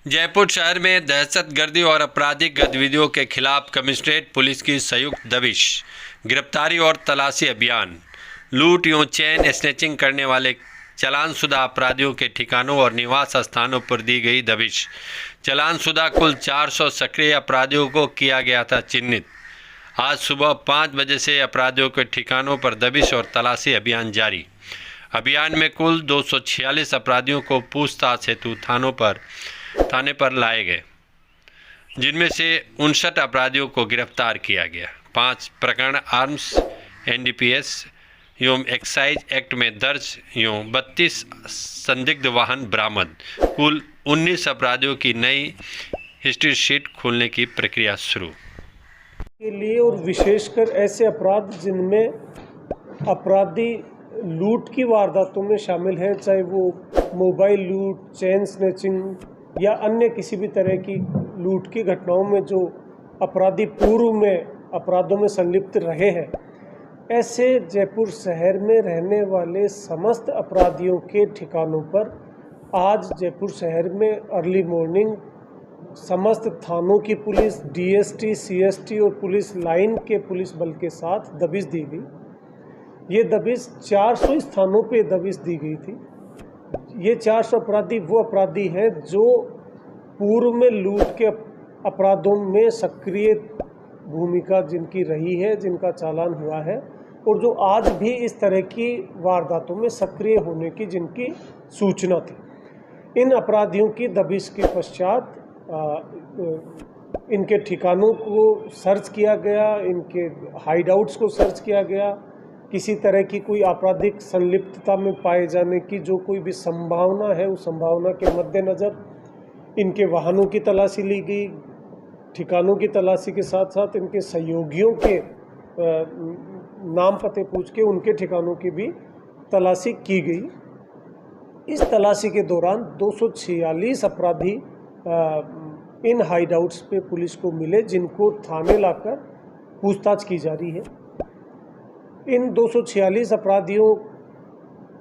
जयपुर शहर में दहशतगर्दी और आपराधिक गतिविधियों के खिलाफ कमिश्नरेट पुलिस की संयुक्त दबिश, गिरफ्तारी और तलाशी अभियान। लूट यूं चेन स्नैचिंग करने वाले चालानशुदा अपराधियों के ठिकानों और निवास स्थानों पर दी गई दबिश। चालानशुदा कुल 400 सक्रिय अपराधियों को किया गया था चिन्हित। आज सुबह 5 बजे से अपराधियों के ठिकानों पर दबिश और तलाशी अभियान जारी। अभियान में कुल 246 अपराधियों को पूछताछ हेतु थाने पर लाए गए, जिनमें से 59 अपराधियों को गिरफ्तार किया गया। 5 प्रकरण आर्म्स एनडीपीएस एवं एक्साइज एक्ट में दर्ज एवं 32 संदिग्ध वाहन बरामद। कुल 19 अपराधियों की नई हिस्ट्री शीट खोलने की प्रक्रिया शुरू के लिए, और विशेषकर ऐसे अपराध जिनमें अपराधी लूट की वारदातों में शामिल हैं, चाहे वो मोबाइल लूट, चेन स्नैचिंग या अन्य किसी भी तरह की लूट की घटनाओं में जो अपराधी पूर्व में अपराधों में संलिप्त रहे हैं, ऐसे जयपुर शहर में रहने वाले समस्त अपराधियों के ठिकानों पर आज जयपुर शहर में अर्ली मॉर्निंग समस्त थानों की पुलिस, डीएसटी, सीएसटी और पुलिस लाइन के पुलिस बल के साथ दबिश दी गई। ये दबिश 400 स्थानों पे दबिश दी गई थी। ये 400 अपराधी वो अपराधी हैं जो पूर्व में लूट के अपराधों में सक्रिय भूमिका जिनकी रही है, जिनका चालान हुआ है, और जो आज भी इस तरह की वारदातों में सक्रिय होने की जिनकी सूचना थी। इन अपराधियों की दबिश के पश्चात इनके ठिकानों को सर्च किया गया, इनके हाइडआउट्स को सर्च किया गया। किसी तरह की कोई आपराधिक संलिप्तता में पाए जाने की जो कोई भी संभावना है, उस संभावना के मद्देनज़र इनके वाहनों की तलाशी ली गई। ठिकानों की तलाशी के साथ साथ इनके सहयोगियों के नाम पते पूछ के उनके ठिकानों की भी तलाशी की गई। इस तलाशी के दौरान 246 अपराधी इन हाइडआउट्स पे पुलिस को मिले, जिनको थाने लाकर पूछताछ की जा रही है। इन 246 अपराधियों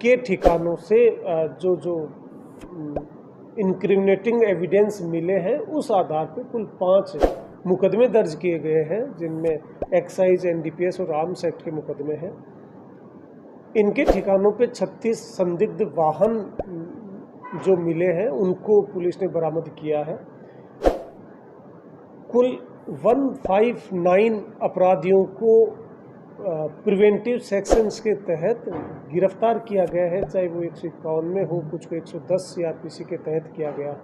के ठिकानों से जो इंक्रिमिनेटिंग एविडेंस मिले हैं, उस आधार पर कुल 5 मुकदमे दर्ज किए गए हैं, जिनमें एक्साइज, एनडीपीएस और आर्म्स एक्ट के मुकदमे हैं। इनके ठिकानों पे 36 संदिग्ध वाहन जो मिले हैं, उनको पुलिस ने बरामद किया है। कुल 159 अपराधियों को प्रिवेंटिव सेक्शंस के तहत गिरफ्तार किया गया है, चाहे वो 151 में हो, कुछ को 110 सीआरपीसी के तहत किया गया।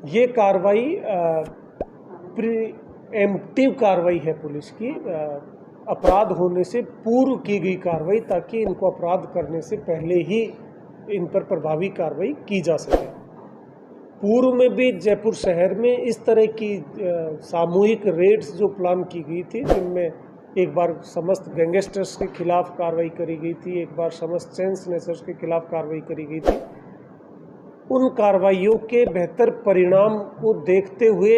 ये कार्रवाई प्रीएम्प्टिव कार्रवाई है पुलिस की, अपराध होने से पूर्व की गई कार्रवाई, ताकि इनको अपराध करने से पहले ही इन पर प्रभावी कार्रवाई की जा सके। पूर्व में भी जयपुर शहर में इस तरह की सामूहिक रेड्स जो प्लान की गई थी, जिनमें एक बार समस्त गैंगस्टर्स के खिलाफ कार्रवाई करी गई थी, एक बार समस्त चेन स्नैचर्स के खिलाफ कार्रवाई करी गई थी। उन कार्रवाइयों के बेहतर परिणाम को देखते हुए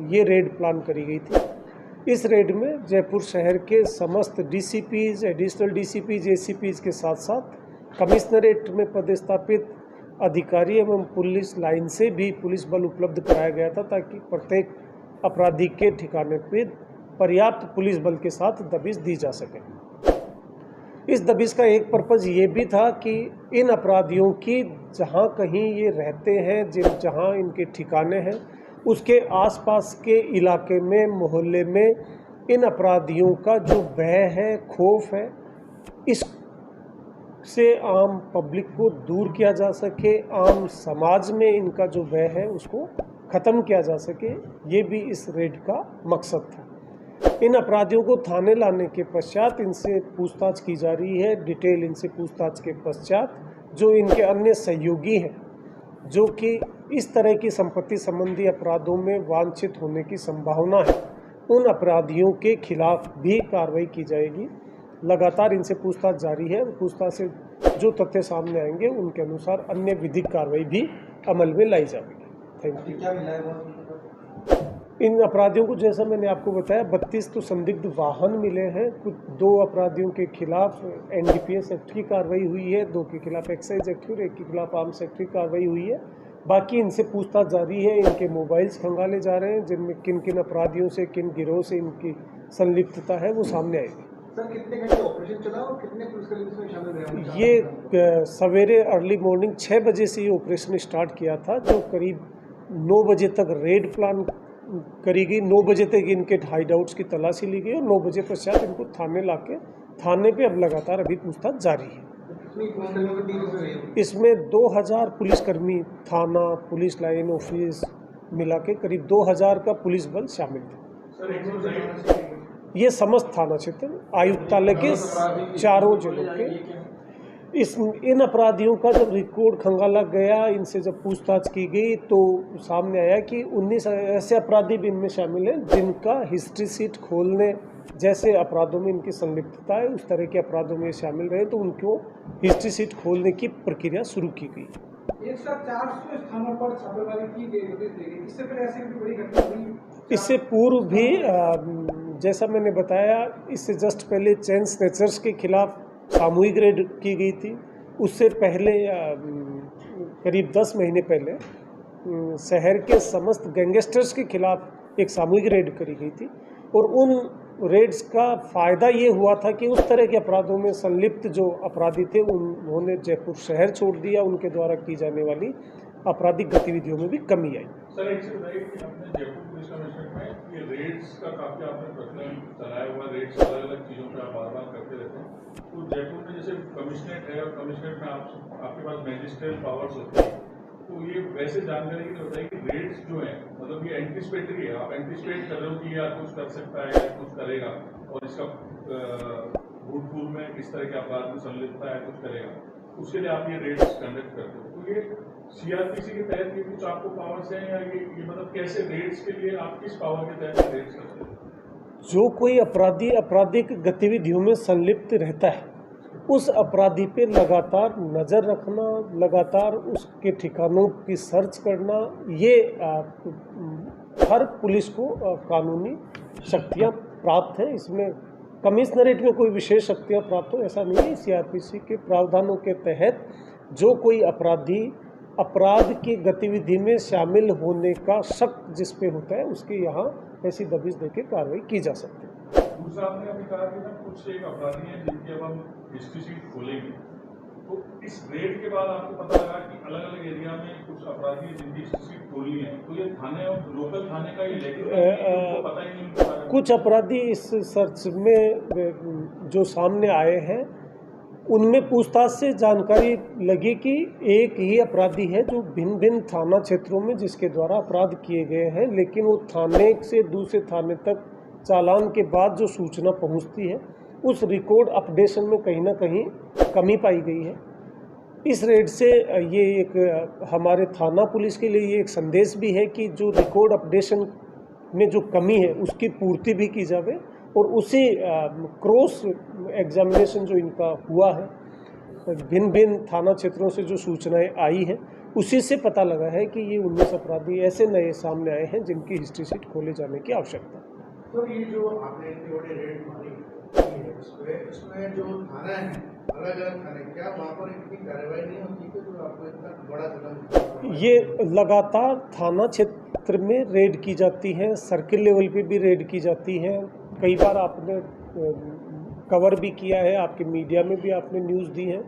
ये रेड प्लान करी गई थी। इस रेड में जयपुर शहर के समस्त डीसीपीज, एडिशनल डीसीपीज, एसीपीज के साथ साथ कमिश्नरेट में पदस्थापित अधिकारी एवं पुलिस लाइन से भी पुलिस बल उपलब्ध कराया गया था, ताकि प्रत्येक अपराधी के ठिकाने पर पर्याप्त पुलिस बल के साथ दबिश दी जा सके। इस दबिश का एक पर्पज़ ये भी था कि इन अपराधियों की जहाँ कहीं ये रहते हैं, जहाँ इनके ठिकाने हैं, उसके आसपास के इलाके में, मोहल्ले में इन अपराधियों का जो भय है, खौफ है, इससे आम पब्लिक को दूर किया जा सके, आम समाज में इनका जो भय है उसको ख़त्म किया जा सके। ये भी इस रेड का मकसद था। इन अपराधियों को थाने लाने के पश्चात इनसे पूछताछ की जा रही है। डिटेल इनसे पूछताछ के पश्चात जो इनके अन्य सहयोगी हैं, जो कि इस तरह की संपत्ति संबंधी अपराधों में वांछित होने की संभावना है, उन अपराधियों के खिलाफ भी कार्रवाई की जाएगी। लगातार इनसे पूछताछ जारी है। पूछताछ से जो तथ्य सामने आएंगे, उनके अनुसार अन्य विधिक कार्रवाई भी अमल में लाई जाएगी। Thank you. इन अपराधियों को, जैसा मैंने आपको बताया, 32 तो संदिग्ध वाहन मिले हैं। कुछ 2 अपराधियों के खिलाफ एनडीपीएस एक्ट की कार्रवाई हुई है, 2 के खिलाफ एक्साइज एक्ट और 1 के खिलाफ आर्म्स एक्ट की कार्रवाई हुई है। बाकी इनसे पूछताछ जारी है। इनके मोबाइल्स खंगाले जा रहे हैं, जिनमें किन किन अपराधियों से, किन गिरोह से इनकी संलिप्तता है वो सामने आएगी। सर कितने घंटे ऑपरेशन चला और कितने पुलिसकर्मी इसमें शामिल रहे? ये सवेरे अर्ली मॉर्निंग 6 बजे से ये ऑपरेशन स्टार्ट किया था, जो करीब 9 बजे तक रेड प्लान करी गई। 9 बजे तक इनके हाइड आउट्स की तलाशी ली गई और 9 बजे पश्चात इनको थाने लाके थाने पे अब लगातार अभी पूछताछ जारी है। इसमें 2000 पुलिसकर्मी, थाना, पुलिस लाइन, ऑफिस मिला के करीब 2000 का पुलिस बल शामिल था। ये समस्त थाना क्षेत्र आयुक्तालय के चारों जिलों के इन अपराधियों का जब रिकॉर्ड खंगाला गया, इनसे जब पूछताछ की गई तो सामने आया कि 19 ऐसे अपराधी भी इनमें शामिल हैं जिनका हिस्ट्री शीट खोलने जैसे अपराधों में इनकी संलिप्तता है, उस तरह के अपराधों में शामिल रहे तो उनको हिस्ट्री शीट खोलने की प्रक्रिया शुरू की गई। एक साथ 400 स्थानों पर छापेमारी की गई। इससे पहले ऐसी कोई बड़ी घटना हुई? इससे पूर्व भी जैसा मैंने बताया, इससे जस्ट पहले चेन स्नैचर्स के खिलाफ सामूहिक रेड की गई थी। उससे पहले करीब 10 महीने पहले शहर के समस्त गैंगस्टर्स के खिलाफ एक सामूहिक रेड करी गई थी और उन रेड्स का फ़ायदा ये हुआ था कि उस तरह के अपराधों में संलिप्त जो अपराधी थे उन्होंने जयपुर शहर छोड़ दिया। उनके द्वारा की जाने वाली आपराधिक गतिविधियों में भी कमी आई। सर एक चीज बताइए कि आपने जयपुर पुलिस कमिश्नरेट में ये रेड्स का काफी आपने प्रचलन चलाया हुआ, रेड्स अलग अलग चीज़ों पर आप बार बार करते रहते हैं। तो जयपुर में जैसे कमिश्नरेट है और कमिश्नरेट में आपके पास मैजिस्ट्रेट पावर्स होती है, तो ये वैसे जानकारी के लिए बताइए कि रेड्स जो है मतलब ये एंटिसिपेटरी है, आप एंटिसिपेट कर रहे हो कि या कुछ कर सकता है या कुछ करेगा और इसका भूतपूर्व में किस तरह के अपराध में संलिप्तता है, कुछ करेगा, उसके लिए आप ये रेड्स कंडक्ट करते हो। तो ये सीआरपीसी के तहत ये कुछ आपको पावर्स हैं या ये मतलब कैसे रेड्स के लिए आप किस पावर के तहत रेड्स करते हैं? जो कोई अपराधी आपराधिक गतिविधियों में संलिप्त रहता है उस अपराधी पे लगातार नज़र रखना, लगातार उसके ठिकानों की सर्च करना, ये हर पुलिस को कानूनी शक्तियाँ प्राप्त हैं। इसमें कमिश्नरेट में कोई विशेष शक्तियाँ प्राप्त हो ऐसा नहीं है। सीआरपीसी के प्रावधानों के तहत जो कोई अपराधी अपराध की गतिविधि में शामिल होने का शक जिस पे होता है उसके यहाँ ऐसी दबिश देके कार्रवाई की जा सकती है। दूसरा आपने अभी कहा कि ना कुछ एक अपराधी हैं जिनकी अब हम हिस्ट्री शीट खोलेंगे, तो इस रेड के बाद आपको पता लगा कि अलग अलग एरिया में कुछ अपराधी हैं जिनकी हिस्ट्री शीट खोलनी है, तो ये थाने और लोकल थाने का ये लेकर पता ही नहीं। कुछ अपराधी इस सर्च में जो सामने आए हैं उनमें पूछताछ से जानकारी लगी कि एक ही अपराधी है जो भिन्न भिन्न थाना क्षेत्रों में जिसके द्वारा अपराध किए गए हैं, लेकिन वो थाने से दूसरे थाने तक चालान के बाद जो सूचना पहुंचती है उस रिकॉर्ड अपडेशन में कहीं ना कहीं कमी पाई गई है। इस रेड से ये एक हमारे थाना पुलिस के लिए ये एक संदेश भी है कि जो रिकॉर्ड अपडेशन में जो कमी है उसकी पूर्ति भी की जाए और उसी क्रॉस एग्जामिनेशन जो इनका हुआ है भिन्न भिन्न थाना क्षेत्रों से जो सूचनाएं आई हैं उसी से पता लगा है कि ये 19 अपराधी ऐसे नए सामने आए हैं जिनकी हिस्ट्री शीट खोले जाने की आवश्यकता है। तो ये जो आपने इतनी बड़ी रेड मारी है इसमें जो थाना है अलग अलग थाने, क्या वहाँ पर इतनी कार्रवाई नहीं होती कि जो आपको इतना बड़ा कदम? ये लगातार थाना क्षेत्र में रेड की जाती है, सर्किल लेवल पे भी रेड की जाती है। कई बार आपने कवर भी किया है, आपके मीडिया में भी आपने न्यूज़ दी है।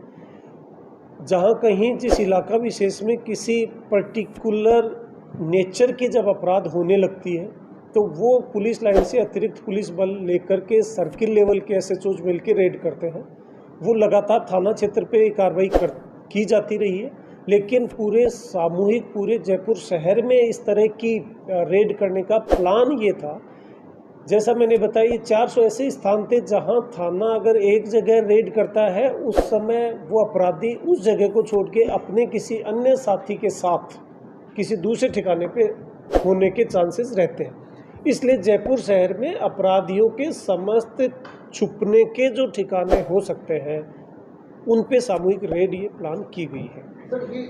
जहाँ कहीं जिस इलाका विशेष में किसी पर्टिकुलर नेचर के जब अपराध होने लगती है तो वो पुलिस लाइन से अतिरिक्त पुलिस बल लेकर के सर्किल लेवल के एसएचओज मिल के रेड करते हैं। वो लगातार थाना क्षेत्र पे कार्रवाई की जाती रही है, लेकिन पूरे सामूहिक पूरे जयपुर शहर में इस तरह की रेड करने का प्लान ये था। जैसा मैंने बताया ये 400 ऐसे स्थान थे जहां थाना अगर एक जगह रेड करता है उस समय वो अपराधी उस जगह को छोड़ के अपने किसी अन्य साथी के साथ किसी दूसरे ठिकाने पे होने के चांसेस रहते हैं। इसलिए जयपुर शहर में अपराधियों के समस्त छुपने के जो ठिकाने हो सकते हैं उन पे सामूहिक रेड ये प्लान की गई है। सर ये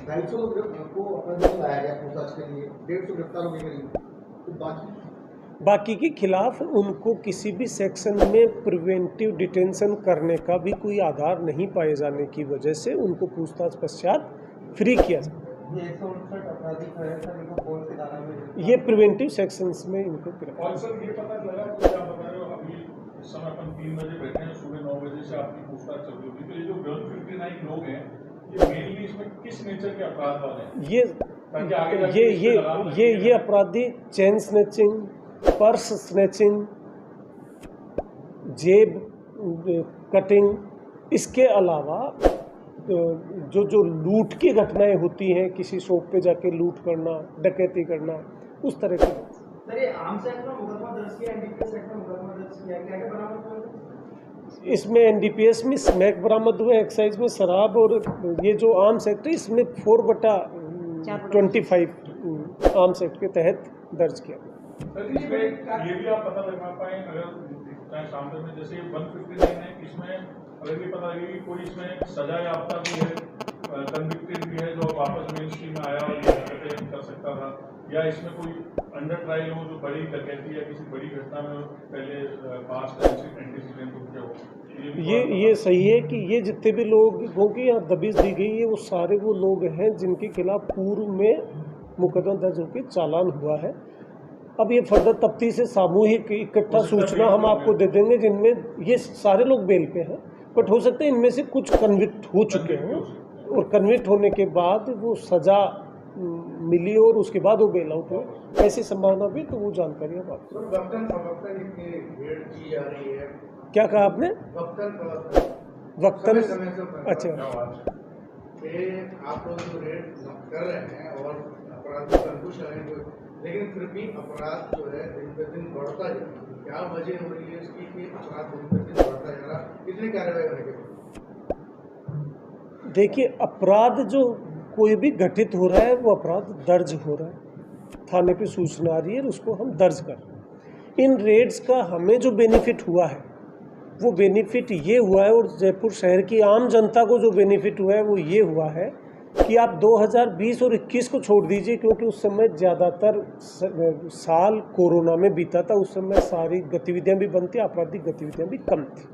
250 को अपराधियों को लाया गया पूछताछ के लिए, 150 गिरफ्तार हो गए, तो बाकी के खिलाफ उनको किसी भी सेक्शन में प्रिवेंटिव डिटेंशन करने का भी कोई आधार नहीं पाए जाने की वजह से उनको पूछताछ पश्चात फ्री किया जाए। ये 159 आपराधिक है सर, इनको कौन सी धारा में? ये प्रिवेंटिव सेक्शंस में इनको गिरफ्तार। और सर ये पता चला कि आप बता रहे हो अभी इस समय अपन 3 बजे बैठे हैं, सुबह 9 बजे से आपकी पूछताछ चल रही होगी, तो ये जो 159 लोग हैं ये मेनली इसमें किस नेचर के अपराध वाले हैं? ताकि आगे जाके इस पे लगाम लगे। ये अपराधी चेन स्नैचिंग, पर्स स्नैचिंग, जेब कटिंग, इसके अलावा जो लूट की घटनाएं होती हैं, किसी शॉप पे जाके लूट करना, डकैती करना, उस तरह के। सर ये आर्म्स एक्ट में मुकदमा दर्ज किया, एनडीपीएस एक्ट में मुकदमा दर्ज किया, क्या क्या बरामद हुआ? इसमें एनडीपीएस में स्मैक बरामद हुए, एक्साइज में शराब, और ये जो आर्म्स एक्ट है इसमें 4/25 आर्म्स एक्ट के तहत दर्ज किया गया। सर इसमें ये भी आप पता लगा पाए अगर चाहे सामने में जैसे 159 है, इसमें अगर ये पता लगे कि कोई इसमें सजा याफ्ता भी है, कन्विक्टेड भी है, जो वापस मेन स्ट्रीम में आया और ये हरकतें कर सकता था, या इसमें कोई अंडर ट्रायल हो जो बड़ी डकैती या किसी बड़ी घटना में पहले पास्ट एंटीसीडेंट हो गया हो। ये सही है कि ये जितने भी लोगों की यहाँ दबिश दी गई है वो सारे वो लोग हैं जिनके खिलाफ पूर्व में मुकदमा दर्ज होकर चालान हुआ है। अब ये फर्दर तफ्तीश से सामूहिक इकट्ठा सूचना हम आपको दे देंगे, जिनमें ये सारे लोग बेल पे हैं, बट हो सकता है इनमें से कुछ कन्विक्ट हो चुके हैं, और कन्विक्ट होने के बाद वो सज़ा मिली और उसके बाद वो बेल आउट हो, ऐसी संभावना भी, तो वो जानकारी अब आपको। वक्तन इतनी भीड़ की जा रही है, क्या कहा आपने? वक्तन समय से अच्छा, कि आप लोग जो रेड कर रहे हैं और अपराधी पर अंकुश लगाएंगे, लेकिन फिर भी अपराध जो है दिन पे दिन बढ़ता जा रहा है। क्या वजह हो रही है इसकी कि अपराध दिन पे दिन बढ़ता जा रहा है, कितनी कार्रवाई होने के बाद? देखिए, अपराध जो कोई भी घटित हो रहा है वो अपराध दर्ज हो रहा है, थाने पे सूचना आ रही है, उसको हम दर्ज कर रहे हैं। इन रेड्स का हमें जो बेनिफिट हुआ है वो बेनिफिट ये हुआ है, और जयपुर शहर की आम जनता को जो बेनिफिट हुआ है वो ये हुआ है कि आप 2020 और 21 को छोड़ दीजिए, क्योंकि उस समय ज़्यादातर साल कोरोना में बीता था, उस समय सारी गतिविधियां भी बंद थी, आपराधिक गतिविधियां भी कम थी।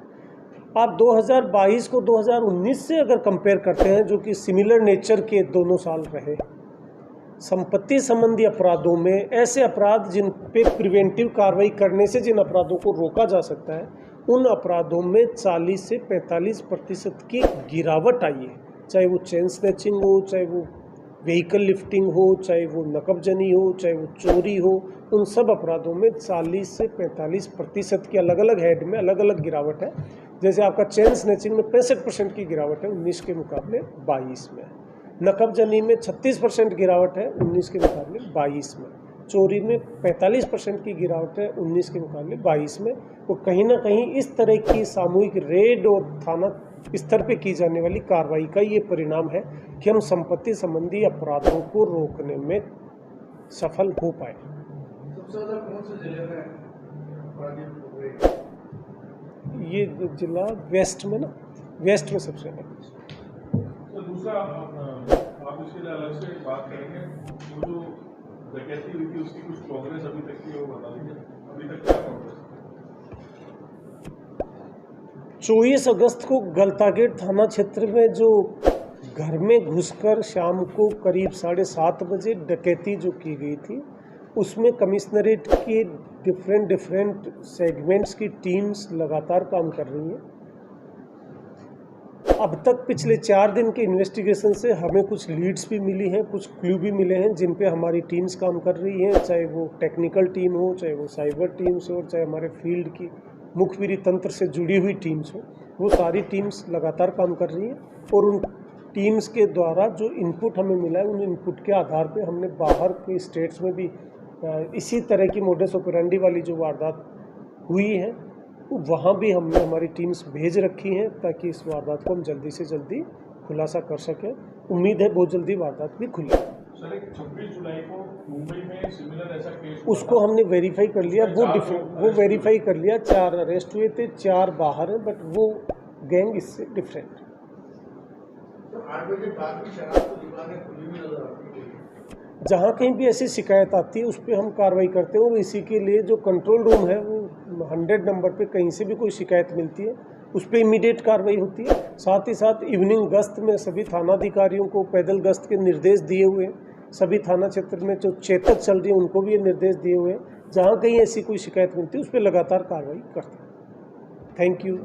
आप 2022 को 2019 से अगर कंपेयर करते हैं, जो कि सिमिलर नेचर के दोनों साल रहे, संपत्ति संबंधी अपराधों में ऐसे अपराध जिन पे प्रिवेंटिव कार्रवाई करने से जिन अपराधों को रोका जा सकता है, उन अपराधों में 40 से 45% की गिरावट आई है। चाहे वो चेन स्नैचिंग हो, चाहे वो व्हीकल लिफ्टिंग हो, चाहे वो नकबजनी हो, चाहे वो चोरी हो, उन सब अपराधों में 40 से 45% की अलग अलग हेड में अलग अलग गिरावट है। जैसे आपका चेन स्नैचिंग में 65% की गिरावट है 19 के मुकाबले 22 में, नकबजनी में 36% गिरावट है 19 के मुकाबले 22 में, चोरी में 45% की गिरावट है 19 के मुकाबले 22 में। और कहीं ना कहीं इस तरह की सामूहिक रेड और थाना स्तर पे की जाने वाली कार्रवाई का ये परिणाम है कि हम संपत्ति संबंधी अपराधों को रोकने में सफल हो पाए। सबसे ज़्यादा कौन से जिले में अपराधी पकड़े? ये जिला वेस्ट में ना, वेस्ट में सबसे ज़्यादा। तो दूसरा आप इसके लिए अलग से बात करेंगे, वो जो डकैती हुई थी उसकी कुछ प्रोग्रेस अभी तक की वो बता दीजिए, अभी तक क्या प्रोग्रेस? 24 अगस्त को गलतागेट थाना क्षेत्र में जो घर में घुसकर शाम को करीब 7:30 बजे डकैती जो की गई थी, उसमें कमिश्नरेट के डिफरेंट सेगमेंट्स की टीम्स लगातार काम कर रही हैं। अब तक पिछले 4 दिन के इन्वेस्टिगेशन से हमें कुछ लीड्स भी मिली हैं, कुछ क्लू भी मिले हैं, जिन पे हमारी टीम्स काम कर रही हैं, चाहे वो टेक्निकल टीम हो, चाहे वो साइबर टीम्स हो, चाहे हमारे फील्ड की मुखबिरी तंत्र से जुड़ी हुई टीम्स हो, वो सारी टीम्स लगातार काम कर रही हैं। और उन टीम्स के द्वारा जो इनपुट हमें मिला है, उन इनपुट के आधार पे हमने बाहर के स्टेट्स में भी इसी तरह की मोडस ऑपरेंडी वाली जो वारदात हुई है, वहाँ भी हमने हमारी टीम्स भेज रखी हैं, ताकि इस वारदात को हम जल्दी से जल्दी खुलासा कर सकें। उम्मीद है बहुत जल्दी वारदात भी खुले। सर एक 26 जुलाई को मुंबई में सिमिलर ऐसा केस उसको हमने वेरीफाई कर लिया, वो वेरीफाई कर लिया, 4 अरेस्ट हुए थे, 4 बाहर हैं, बट वो गैंग इससे डिफरेंट। तो 8 बजे बाद भी शराब की दुकानें खुली हुई नजर आती है। जहाँ कहीं भी ऐसी शिकायत आती है उस पर हम कार्रवाई करते हैं, और इसी के लिए जो कंट्रोल रूम है वो 100 नंबर पे कहीं से भी कोई शिकायत मिलती है उस पर इमीडिएट कार्रवाई होती है। साथ ही साथ इवनिंग गश्त में सभी थानाधिकारियों को पैदल गश्त के निर्देश दिए हुए हैं। सभी थाना क्षेत्र में जो चेतक चल रही है उनको भी ये निर्देश दिए हुए हैं। जहाँ कहीं ऐसी कोई शिकायत मिलती है उस पर लगातार कार्रवाई करते हैं। Thank you.